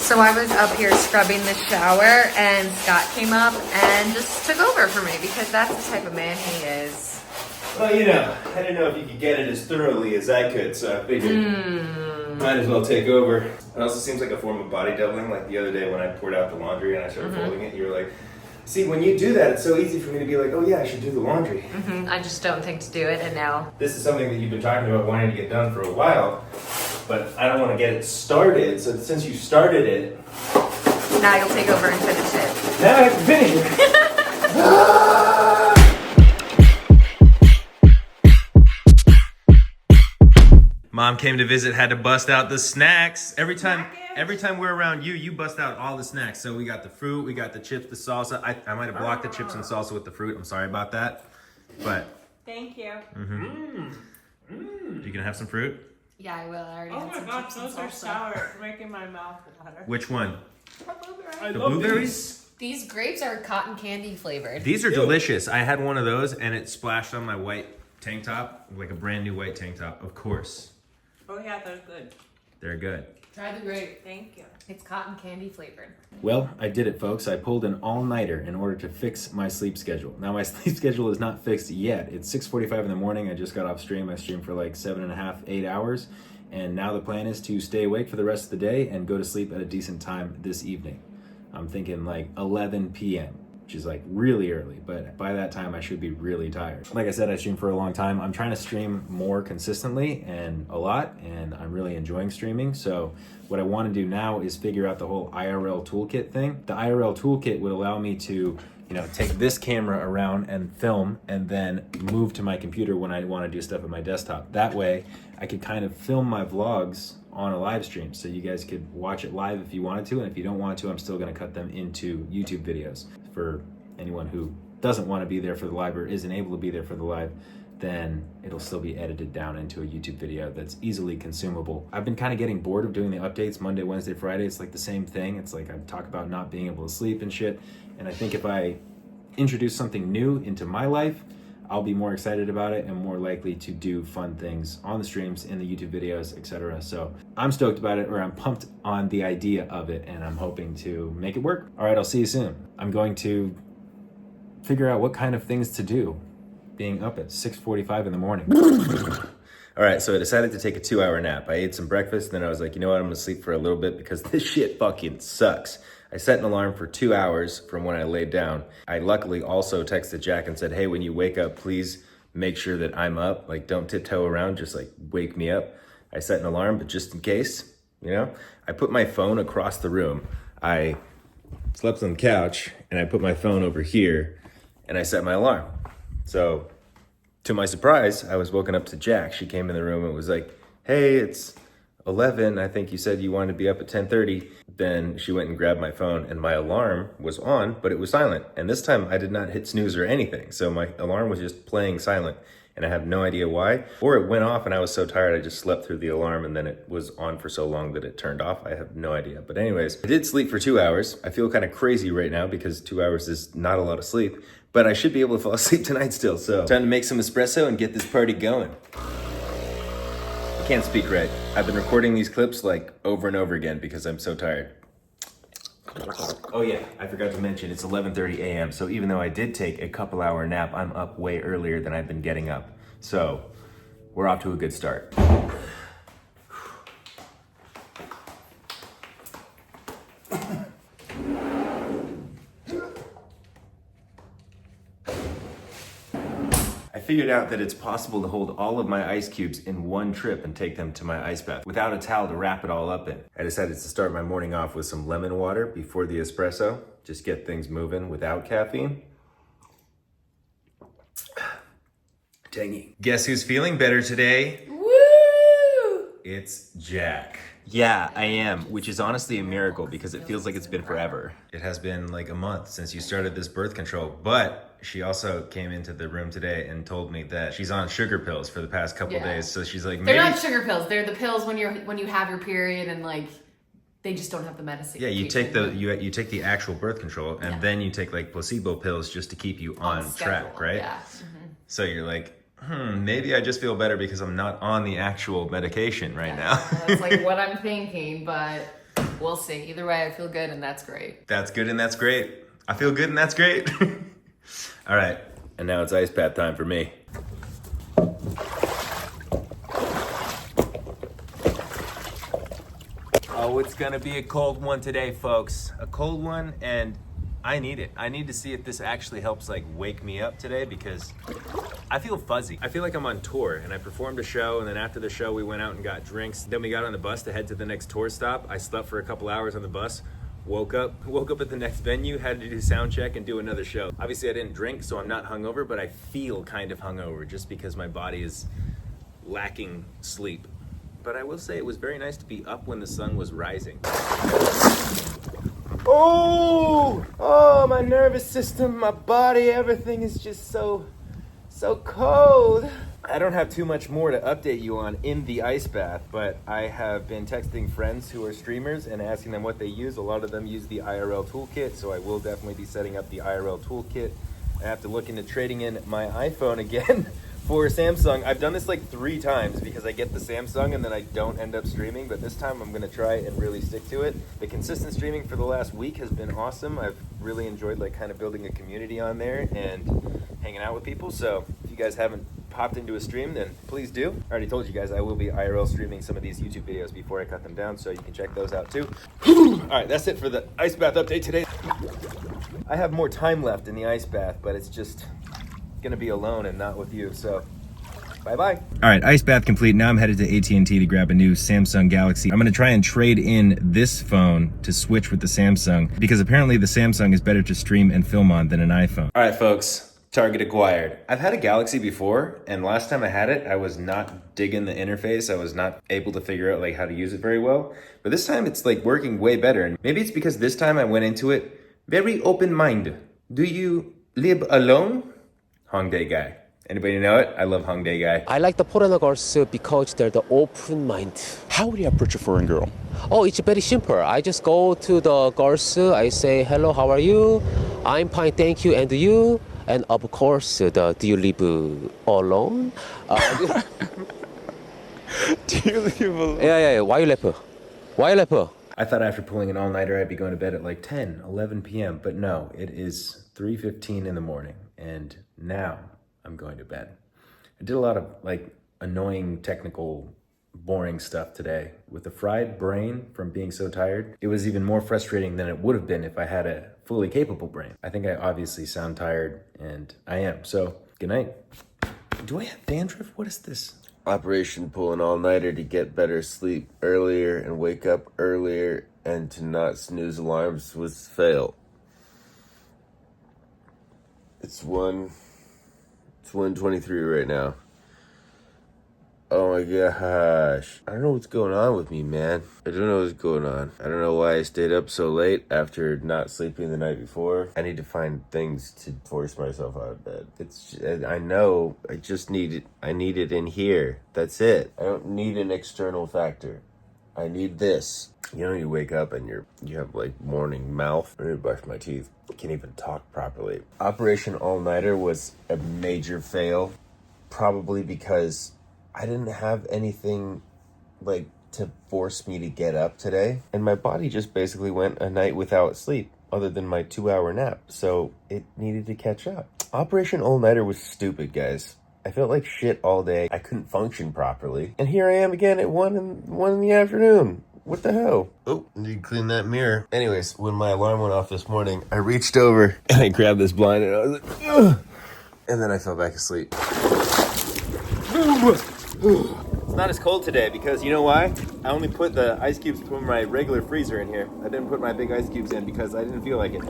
So I was up here scrubbing the shower and Scott came up and just took over for me because that's the type of man he is. Well, you know, I didn't know if you could get it as thoroughly as I could, so I figured might as well take over. It also seems like a form of body doubling, like the other day when I poured out the laundry and I started folding it, you were like, see, when you do that, it's so easy for me to be like, oh yeah, I should do the laundry. I just don't think to do it, and now. This is something that you've been talking about wanting to get done for a while, but I don't want to get it started, so since you started it... Now you'll take over and finish it. Now I have to finish it. Mom came to visit, had to bust out the snacks. Every time we're around you, you bust out all the snacks. So we got the fruit, we got the chips, the salsa. I might have blocked the chips and salsa with the fruit. I'm sorry about that. But thank you. You gonna have some fruit? Yeah, I will. I already Oh had my some gosh, chips and those are salsa. sour. It's making my mouth water. Which one? I The blueberries? These grapes are cotton candy flavored. These are delicious. I had one of those and it splashed on my white tank top, like a brand new white tank top, of course. Oh yeah, they're good. They're good. Try the grape. Thank you. It's cotton candy flavored. Well, I did it, folks. I pulled an all-nighter in order to fix my sleep schedule. Now, my sleep schedule is not fixed yet. It's 6:45 in the morning. I just got off stream. I streamed for like 7.5, 8 hours. And now the plan is to stay awake for the rest of the day and go to sleep at a decent time this evening. I'm thinking like 11 p.m., which is like really early, but by that time I should be really tired. Like I said, I streamed for a long time. I'm trying to stream more consistently and a lot, and I'm really enjoying streaming. So what I want to do now is figure out the whole IRL toolkit thing. The IRL toolkit would allow me to, take this camera around and film and then move to my computer when I want to do stuff at my desktop. That way I could kind of film my vlogs on a live stream so you guys could watch it live if you wanted to, and if you don't want to, I'm still going to cut them into YouTube videos. For anyone who doesn't want to be there for the live or isn't able to be there for the live, then it'll still be edited down into a YouTube video that's easily consumable. I've been kind of getting bored of doing the updates Monday, Wednesday, Friday. It's like the same thing. It's like I talk about not being able to sleep and shit, and I think if I introduce something new into my life, I'll be more excited about it and more likely to do fun things on the streams, in the YouTube videos, etc. So I'm stoked about it, or I'm pumped on the idea of it, and I'm hoping to make it work. All right, I'll see you soon. I'm going to figure out what kind of things to do being up at 6:45 in the morning. All right, so I decided to take a 2-hour nap. I ate some breakfast, and then I was like, you know what, I'm gonna sleep for a little bit because this shit fucking sucks. I set an alarm for 2 hours from when I laid down. I luckily also texted Jack and said, hey, when you wake up, please make sure that I'm up. Like, don't tiptoe around, just like wake me up. I set an alarm, but just in case, I put my phone across the room. I slept on the couch and I put my phone over here and I set my alarm. So to my surprise, I was woken up to Jack. She came in the room and was like, hey, it's 11. I think you said you wanted to be up at 10:30. Then she went and grabbed my phone and my alarm was on, but it was silent. And this time I did not hit snooze or anything. So my alarm was just playing silent and I have no idea why. Or it went off and I was so tired I just slept through the alarm and then it was on for so long that it turned off. I have no idea. But anyways, I did sleep for 2 hours. I feel kind of crazy right now because 2 hours is not a lot of sleep, but I should be able to fall asleep tonight still. So time to make some espresso and get this party going. Can't speak right. I've been recording these clips like over and over again because I'm so tired. Oh yeah, I forgot to mention it's 11:30 a.m. So even though I did take a couple hour nap, I'm up way earlier than I've been getting up. So we're off to a good start. I figured out that it's possible to hold all of my ice cubes in one trip and take them to my ice bath without a towel to wrap it all up in. I decided to start my morning off with some lemon water before the espresso. Just get things moving without caffeine. Tangy. Guess who's feeling better today? Woo! It's Jack. Yeah, I am, which is honestly a miracle because it feels like it's been forever. It has been like a month since you started this birth control, but she also came into the room today and told me that she's on sugar pills for the past couple days. So she's like, they're not sugar pills. They're the pills when you have your period and like they just don't have the medicine. Yeah, you take you take the actual birth control and then you take like placebo pills just to keep you on track, right? Yeah. So you're like, maybe I just feel better because I'm not on the actual medication right now. That's like what I'm thinking, but We'll see. Either way, I feel good and that's great. That's good and that's great. I feel good and that's great. All right, and now it's ice bath time for me. Oh, it's gonna be a cold one today, folks. A cold one, and I need it. I need to see if this actually helps like wake me up today because I feel fuzzy. I feel like I'm on tour and I performed a show, and then after the show we went out and got drinks. Then we got on the bus to head to the next tour stop. I slept for a couple hours on the bus, woke up at the next venue, had to do sound check and do another show. Obviously I didn't drink, so I'm not hungover, but I feel kind of hungover just because my body is lacking sleep. But I will say it was very nice to be up when the sun was rising. Oh, my nervous system, my body, everything is just so cold. I don't have too much more to update you on in the ice bath, but I have been texting friends who are streamers and asking them what they use. A lot of them use the IRL toolkit, so I will definitely be setting up the IRL toolkit. I have to look into trading in my iPhone again for Samsung. I've done this like 3 times because I get the Samsung and then I don't end up streaming, but this time I'm gonna try and really stick to it. The consistent streaming for the last week has been awesome. I've really enjoyed like kind of building a community on there and hanging out with people. So if you guys haven't popped into a stream, then please do. I already told you guys I will be IRL streaming some of these YouTube videos before I cut them down, so you can check those out too. All right, that's it for the ice bath update today. I have more time left in the ice bath, but it's just gonna be alone and not with you, so bye-bye. All right, ice bath complete. Now I'm headed to AT&T to grab a new Samsung Galaxy. I'm gonna try and trade in this phone to switch with the Samsung because apparently the Samsung is better to stream and film on than an iPhone. All right, folks, target acquired. I've had a Galaxy before, and last time I had it, I was not digging the interface. I was not able to figure out like how to use it very well, but this time it's like working way better. And maybe it's because this time I went into it very open-minded. Do you live alone? Hongdae guy. Anybody know it? I love Hongdae guy. I like the foreigner girls because they're the open mind. How would you approach a foreign girl? Oh, it's very simple. I just go to the girls, I say, hello, how are you? I'm fine, thank you, and you? And of course, do you live alone? Do you live alone? Yeah. Why you laugh? Why you laugh? I thought after pulling an all-nighter I'd be going to bed at like 10, 11 p.m. But no, it is 3:15 in the morning. And now I'm going to bed. I did a lot of like annoying, technical, boring stuff today. With a fried brain from being so tired, it was even more frustrating than it would have been if I had a fully capable brain. I think I obviously sound tired, and I am. So, good night. Do I have dandruff? What is this? Operation pull an all-nighter to get better sleep earlier and wake up earlier and to not snooze alarms was fail. It's 1:23 right now. Oh my gosh. I don't know what's going on with me, man. I don't know what's going on. I don't know why I stayed up so late after not sleeping the night before. I need to find things to force myself out of bed. I know, I just need it. I need it in here. That's it. I don't need an external factor. I need this. You know, you wake up and you have like morning mouth. I need to brush my teeth. I can't even talk properly. Operation All-Nighter was a major fail, probably because I didn't have anything like to force me to get up today. And my body just basically went a night without sleep other than my 2-hour nap. So it needed to catch up. Operation All-Nighter was stupid, guys. I felt like shit all day. I couldn't function properly. And here I am again at 1 in the afternoon. What the hell? Oh, need to clean that mirror. Anyways, when my alarm went off this morning, I reached over and I grabbed this blind and I was like, ugh! And then I fell back asleep. It's not as cold today because you know why? I only put the ice cubes from my regular freezer in here. I didn't put my big ice cubes in because I didn't feel like it.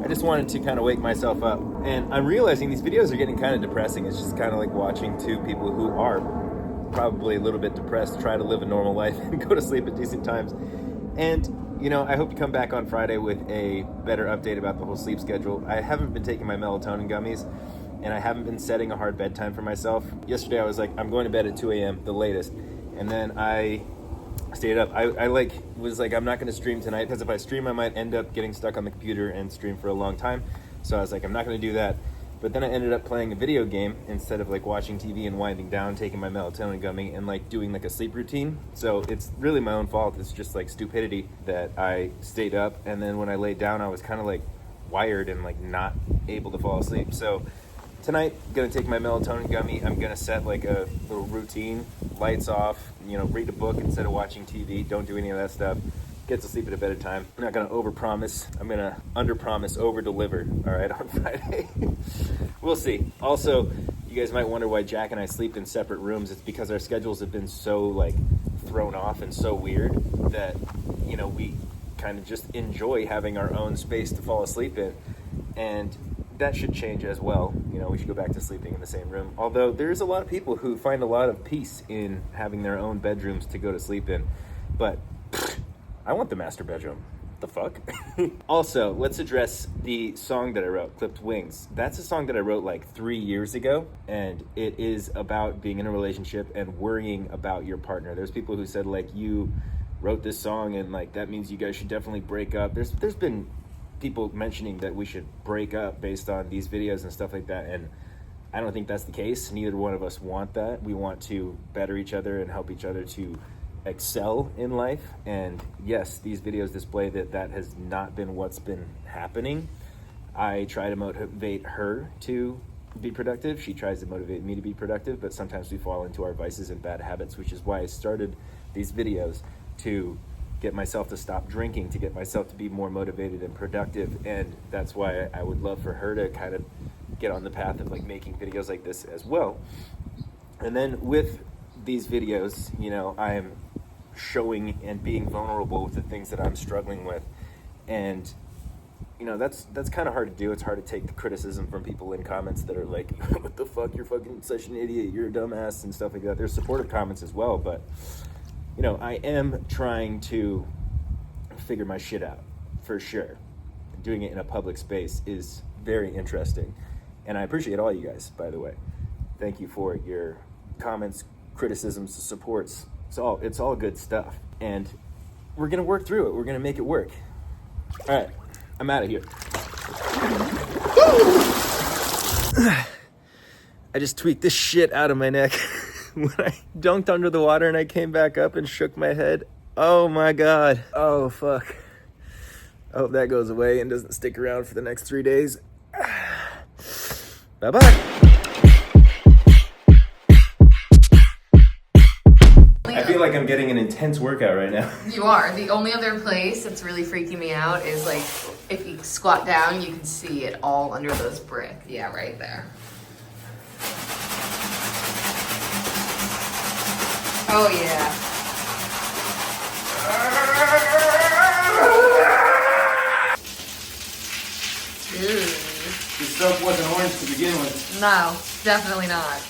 I just wanted to kind of wake myself up. And I'm realizing these videos are getting kind of depressing. It's just kind of like watching 2 people who are probably a little bit depressed try to live a normal life and go to sleep at decent times. And, you know, I hope you come back on Friday with a better update about the whole sleep schedule. I haven't been taking my melatonin gummies, and I haven't been setting a hard bedtime for myself. Yesterday I was like, I'm going to bed at 2 a.m. the latest. And then I stayed up. I was like, I'm not going to stream tonight because if I stream, I might end up getting stuck on the computer and stream for a long time. So I was like, I'm not going to do that. But then I ended up playing a video game instead of like watching TV and winding down, taking my melatonin gummy and like doing like a sleep routine. So it's really my own fault. It's just like stupidity that I stayed up, and then when I laid down I was kind of like wired and like not able to fall asleep. So tonight, I'm gonna take my melatonin gummy. I'm gonna set like a little routine, lights off, you know, read a book instead of watching TV. Don't do any of that stuff. Get to sleep at a better time. I'm not gonna overpromise. I'm gonna underpromise, overdeliver. All right, on Friday. We'll see. Also, you guys might wonder why Jack and I sleep in separate rooms. It's because our schedules have been so like thrown off and so weird that, you know, we kind of just enjoy having our own space to fall asleep in, and that should change as well. You know, we should go back to sleeping in the same room. Although there's a lot of people who find a lot of peace in having their own bedrooms to go to sleep in, but I want the master bedroom. The fuck? Also, let's address the song that I wrote, Clipped Wings. That's a song that I wrote like 3 years ago, and it is about being in a relationship and worrying about your partner. There's people who said like, you wrote this song and like that means you guys should definitely break up. There's been people mentioning that we should break up based on these videos and stuff like that, and I don't think that's the case. Neither one of us want that. We want to better each other and help each other to excel in life, and yes, these videos display that that has not been what's been happening. I try to motivate her to be productive. She tries to motivate me to be productive, but sometimes we fall into our vices and bad habits, which is why I started these videos, to get myself to stop drinking, to get myself to be more motivated and productive. And that's why I would love for her to kind of get on the path of like making videos like this as well. And then with these videos, you know, I am showing and being vulnerable with the things that I'm struggling with, and you know, that's kind of hard to do. It's hard to take the criticism from people in comments that are like, what the fuck, you're fucking such an idiot, you're a dumbass and stuff like that. There's supportive comments as well, but you know, I am trying to figure my shit out for sure. Doing it in a public space is very interesting, and I appreciate all you guys, by the way. Thank you for your comments, criticisms, supports. It's all good stuff, and we're gonna work through it. We're gonna make it work. All right, I'm out of here. I just tweaked the shit out of my neck when I dunked under the water and I came back up and shook my head. Oh my God. Oh fuck. I hope that goes away and doesn't stick around for the next 3 days. Bye-bye. I feel like I'm getting an intense workout right now. You are. The only other place that's really freaking me out is like, if you squat down, you can see it all under those bricks. Yeah, right there. Oh yeah. Ooh. This stuff wasn't orange to begin with. No, definitely not.